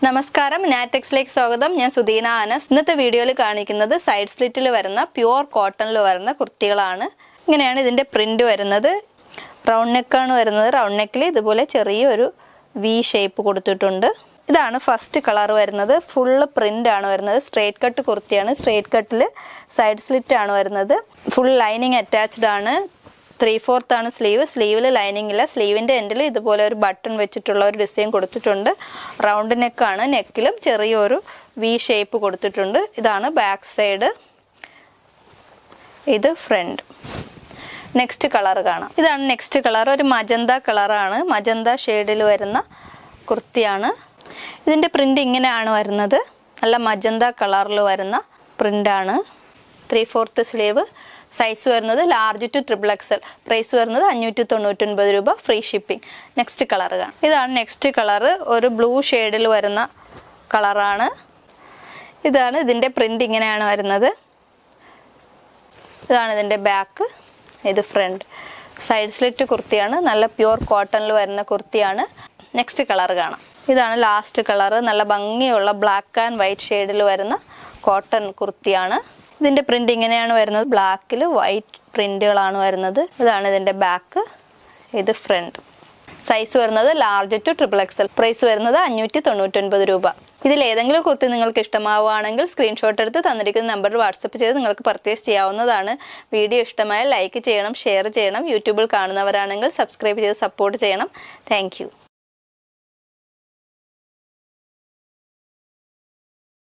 നമസ്കാരം, നാറ്റെക്സിലേക്ക് സ്വാഗതം. ഞാൻ സുദീന അനസ്. ഇന്നത്തെ വീഡിയോയിൽ കാണിക്കുന്നത് സൈഡ് സ്ലിറ്റിൽ വരുന്ന പ്യുവർ കോട്ടണിൽ വരുന്ന കുർത്തികളാണ്. ഇങ്ങനെയാണ് ഇതിന്റെ പ്രിന്റ് വരുന്നത്. റൗണ്ട് നെക്കാണ് വരുന്നത്. റൗണ്ട് നെക്കിൽ ഇതുപോലെ ചെറിയൊരു വി ഷേപ്പ് കൊടുത്തിട്ടുണ്ട്. ഇതാണ് ഫസ്റ്റ് കളർ വരുന്നത്. ഫുള്ള് പ്രിന്റ് ആണ് വരുന്നത്. സ്ട്രേറ്റ് കട്ട് കുർത്തിയാണ്. സ്ട്രേറ്റ് കട്ടിൽ സൈഡ് സ്ലിറ്റ് ആണ് വരുന്നത്. ഫുൾ ലൈനിങ് അറ്റാച്ച്ഡ് ആണ്. 3/4 ആണ് സ്ലീവ്. സ്ലീവിൽ ലൈനിങ് ഇല്ല. സ്ലീവിന്റെ എൻഡിൽ ഇതുപോലെ ഒരു ബട്ടൺ വെച്ചിട്ടുള്ള ഒരു ഡിസൈൻ കൊടുത്തിട്ടുണ്ട്. റൗണ്ട് നെക്കാണ്. നെക്കിലും ചെറിയൊരു വി ഷേപ്പ് കൊടുത്തിട്ടുണ്ട്. ഇതാണ് ബാക്ക് സൈഡ്. ഇത് ഫ്രണ്ട്. നെക്സ്റ്റ് കളർ കാണാം. ഇതാണ് നെക്സ്റ്റ് കളർ. ഒരു മജന്ത കളറാണ്. മജന്ത ഷെയ്ഡിൽ വരുന്ന കുർത്തിയാണ്. ഇതിന്റെ പ്രിന്റ് ഇങ്ങനെയാണ് വരുന്നത്. നല്ല മജന്ത കളറിൽ വരുന്ന പ്രിന്റാണ്. 3/4 സ്ലീവ്. സൈസ് വരുന്നത് ലാർജ് ടു XXL. പ്രൈസ് വരുന്നത് 599 രൂപ. Free shipping. നെക്സ്റ്റ് കളർ കാണാം. ഇതാണ് നെക്സ്റ്റ് കളർ. ഒരു ബ്ലൂ ഷെയ്ഡിൽ വരുന്ന കളറാണ്. ഇതാണ് ഇതിന്റെ പ്രിന്റ് ഇങ്ങനെയാണ് വരുന്നത്. ഇതാണ് ഇതിന്റെ ബാക്ക്. ഇത് ഫ്രണ്ട്. സൈഡ് സ്ലിറ്റ് കുർത്തിയാണ്. നല്ല പ്യുവർ കോട്ടണിൽ വരുന്ന കുർത്തിയാണ്. നെക്സ്റ്റ് കളർ കാണാം. ഇതാണ് ലാസ്റ്റ് കളർ. നല്ല ഭംഗിയുള്ള ബ്ലാക്ക് ആൻഡ് വൈറ്റ് ഷെയ്ഡിൽ വരുന്ന കോട്ടൺ കുർത്തിയാണ്. ഇതിന്റെ പ്രിന്റ് ഇങ്ങനെയാണ് വരുന്നത്. ബ്ലാക്കിൽ വൈറ്റ് പ്രിന്റുകളാണ് വരുന്നത്. ഇതാണ് ഇതിന്റെ ബാക്ക്. ഇത് ഫ്രണ്ട്. സൈസ് വരുന്നത് ലാർജ് ടു XXL. പ്രൈസ് വരുന്നത് 599 രൂപ. ഇതിൽ ഏതെങ്കിലും കുർത്തി നിങ്ങൾക്ക് ഇഷ്ടമാവുകയാണെങ്കിൽ സ്ക്രീൻഷോട്ട് എടുത്ത് തന്നിരിക്കുന്ന നമ്പറിൽ വാട്സപ്പ് ചെയ്ത് നിങ്ങൾക്ക് പർച്ചേസ് ചെയ്യാവുന്നതാണ്. വീഡിയോ ഇഷ്ടമായാൽ ലൈക്ക് ചെയ്യണം, ഷെയർ ചെയ്യണം. യൂട്യൂബിൽ കാണുന്നവരാണെങ്കിൽ സബ്സ്ക്രൈബ് ചെയ്ത് സപ്പോർട്ട് ചെയ്യണം. താങ്ക്